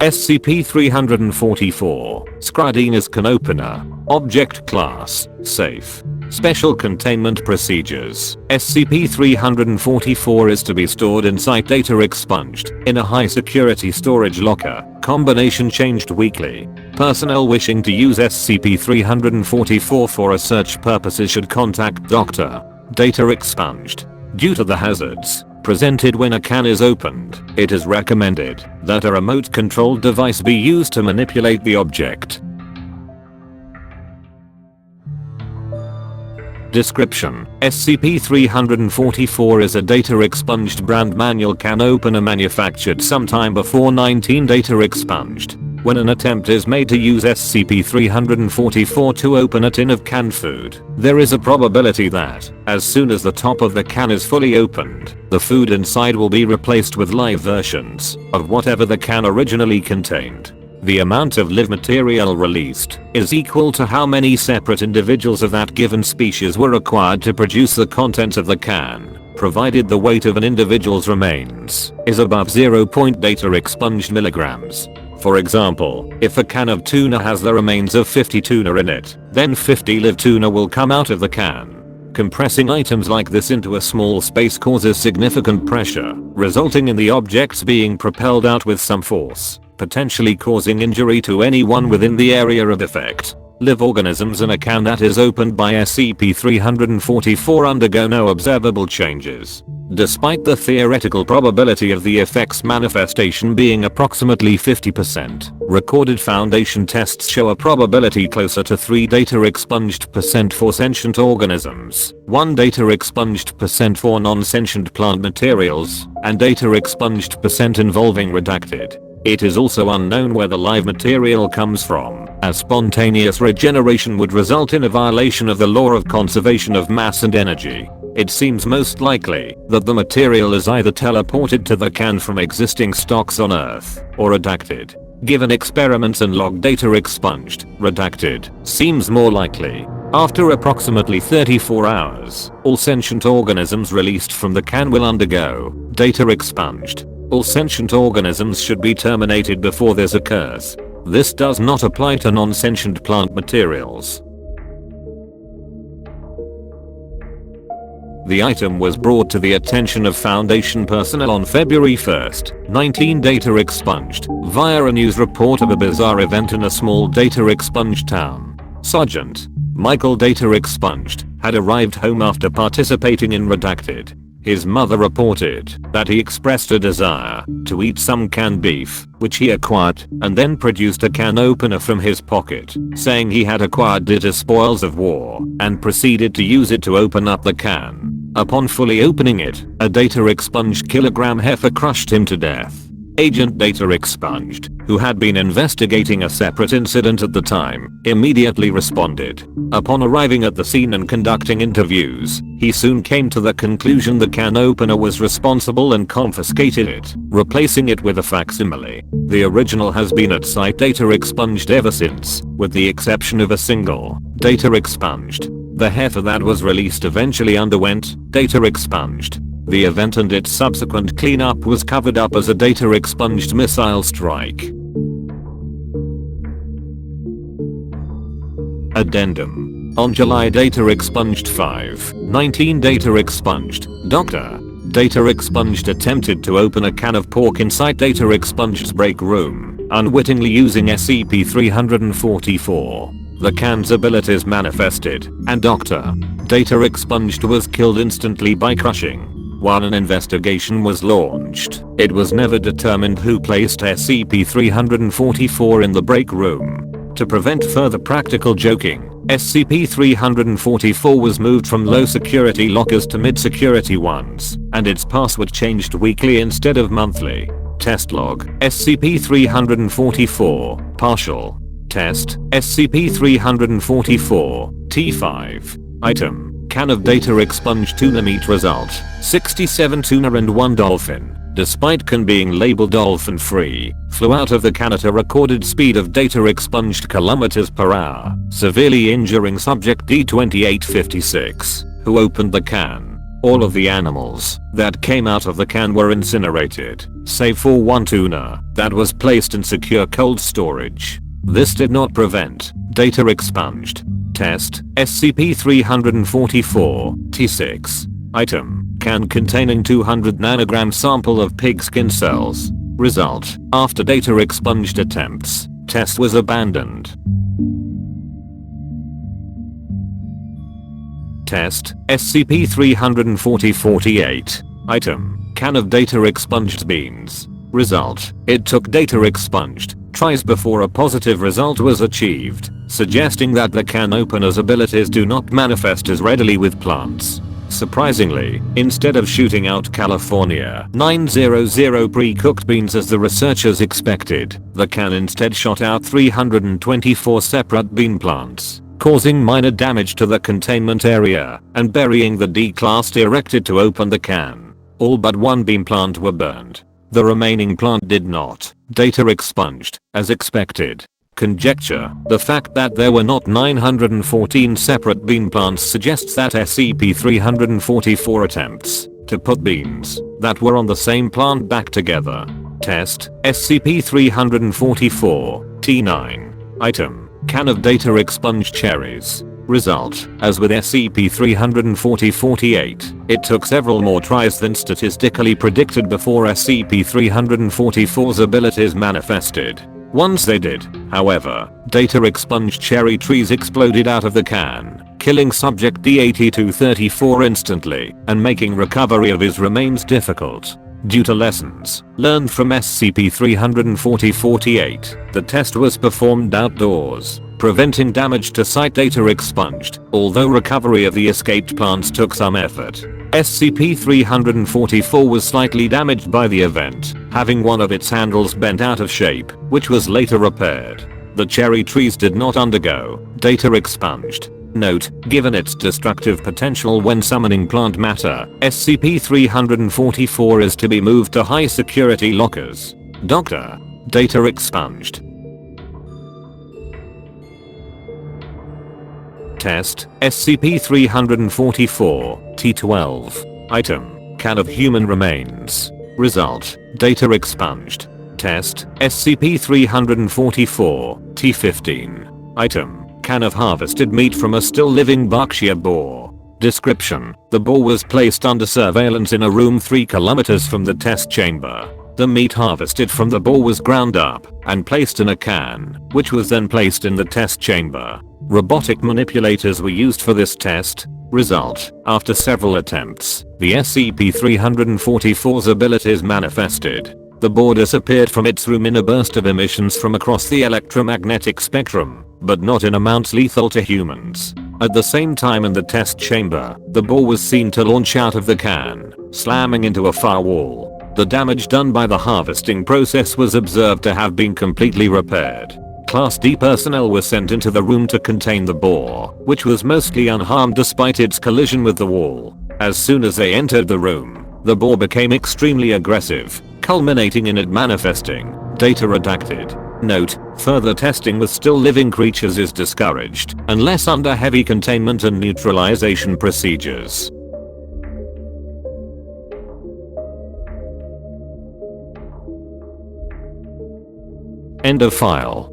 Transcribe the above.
SCP-344, Schrödinger's can opener. Object Class, Safe. Special Containment Procedures. SCP-344 is to be stored in site data expunged, in a high security storage locker, combination changed weekly. Personnel wishing to use SCP-344 for research purposes should contact Dr. Data expunged. Due to the hazards presented when a can is opened, it is recommended that a remote controlled device be used to manipulate the object. Description: SCP-344 is a data expunged brand manual can opener manufactured sometime before 19 data expunged. When an attempt is made to use SCP-344 to open a tin of canned food, there is a probability that, as soon as the top of the can is fully opened, the food inside will be replaced with live versions of whatever the can originally contained. The amount of live material released is equal to how many separate individuals of that given species were required to produce the contents of the can, provided the weight of an individual's remains is above 0. Data expunged milligrams. For example, if a can of tuna has the remains of 50 tuna in it, then 50 live tuna will come out of the can. Compressing items like this into a small space causes significant pressure, resulting in the objects being propelled out with some force, potentially causing injury to anyone within the area of effect. Live organisms in a can that is opened by SCP-344 undergo no observable changes. Despite the theoretical probability of the effect's manifestation being approximately 50%, recorded Foundation tests show a probability closer to 3 data expunged % for sentient organisms, 1 data expunged % for non-sentient plant materials, and data expunged % involving redacted. It is also unknown where the live material comes from, as spontaneous regeneration would result in a violation of the law of conservation of mass and energy. It seems most likely that the material is either teleported to the can from existing stocks on Earth, or redacted. Given experiments and log data expunged, redacted seems more likely. After approximately 34 hours, all sentient organisms released from the can will undergo data expunged. All sentient organisms should be terminated before this occurs. This does not apply to non-sentient plant materials. The item was brought to the attention of Foundation personnel on February 1st, 19 data expunged, via a news report of a bizarre event in a small data expunged town. Sergeant Michael Data expunged had arrived home after participating in redacted. His mother reported that he expressed a desire to eat some canned beef, which he acquired, and then produced a can opener from his pocket, saying he had acquired it as spoils of war, and proceeded to use it to open up the can. Upon fully opening it, a data expunged kilogram heifer crushed him to death. Agent Data expunged, who had been investigating a separate incident at the time, immediately responded. Upon arriving at the scene and conducting interviews, he soon came to the conclusion the can opener was responsible and confiscated it, replacing it with a facsimile. The original has been at site data expunged ever since, with the exception of a single data expunged. The heifer that was released eventually underwent data expunged. The event and its subsequent cleanup was covered up as a data expunged missile strike. Addendum. On July data expunged 5, 19 data expunged, Dr. Data expunged attempted to open a can of pork inside data expunged's break room, unwittingly using SCP-344. The can's abilities manifested, and Dr. Data expunged was killed instantly by crushing. While an investigation was launched, it was never determined who placed SCP-344 in the break room. To prevent further practical joking, SCP-344 was moved from low security lockers to mid security ones, and its password changed weekly instead of monthly. Test log: SCP-344, partial. Test: SCP-344, T5. Item: can of data expunged tuna meat. Result: 67 tuna and 1 dolphin. Despite can being labeled dolphin free, flew out of the can at a recorded speed of data expunged km/h, severely injuring subject D2856, who opened the can. All of the animals that came out of the can were incinerated, save for one tuna that was placed in secure cold storage. This did not prevent data expunged. Test SCP-344 T6. Item: can containing 200 nanogram sample of pig skin cells. Result: after data expunged attempts, test was abandoned. Test SCP-340-48. Item: can of data expunged beans. Result: it took data expunged tries before a positive result was achieved, suggesting that the can opener's abilities do not manifest as readily with plants. Surprisingly, instead of shooting out California 900 pre-cooked beans as the researchers expected, the can instead shot out 324 separate bean plants, causing minor damage to the containment area and burying the D-class erected to open the can. All but one bean plant were burned. The remaining plant did not. Data expunged, as expected. Conjecture: the fact that there were not 914 separate bean plants suggests that SCP-344 attempts to put beans that were on the same plant back together. Test SCP-344 T9. Item: can of data expunged cherries. Result: as with SCP-340-48, it took several more tries than statistically predicted before SCP-344's abilities manifested. Once they did, however, data expunged cherry trees exploded out of the can, killing subject D8234 instantly and making recovery of his remains difficult. Due to lessons learned from SCP-340-48, the test was performed outdoors, preventing damage to site data expunged, although recovery of the escaped plants took some effort. SCP-344 was slightly damaged by the event, having one of its handles bent out of shape, which was later repaired. The cherry trees did not undergo data expunged. Note: given its destructive potential when summoning plant matter, SCP-344 is to be moved to high security lockers. Dr. Data expunged. Test SCP-344 T12. Item: can of human remains. Result: data expunged. Test SCP-344 T15. Item: can of harvested meat from a still living Berkshire boar. Description: the boar was placed under surveillance in a room 3 kilometers from the test chamber. The meat harvested from the boar was ground up and placed in a can, which was then placed in the test chamber. Robotic manipulators were used for this test. Result: after several attempts, the SCP-344's abilities manifested. The boar disappeared from its room in a burst of emissions from across the electromagnetic spectrum, but not in amounts lethal to humans. At the same time in the test chamber, the boar was seen to launch out of the can, slamming into a far wall. The damage done by the harvesting process was observed to have been completely repaired. Class D personnel were sent into the room to contain the boar, which was mostly unharmed despite its collision with the wall. As soon as they entered the room, the boar became extremely aggressive, culminating in it manifesting data redacted. Note: further testing with still living creatures is discouraged, unless under heavy containment and neutralization procedures. End of file.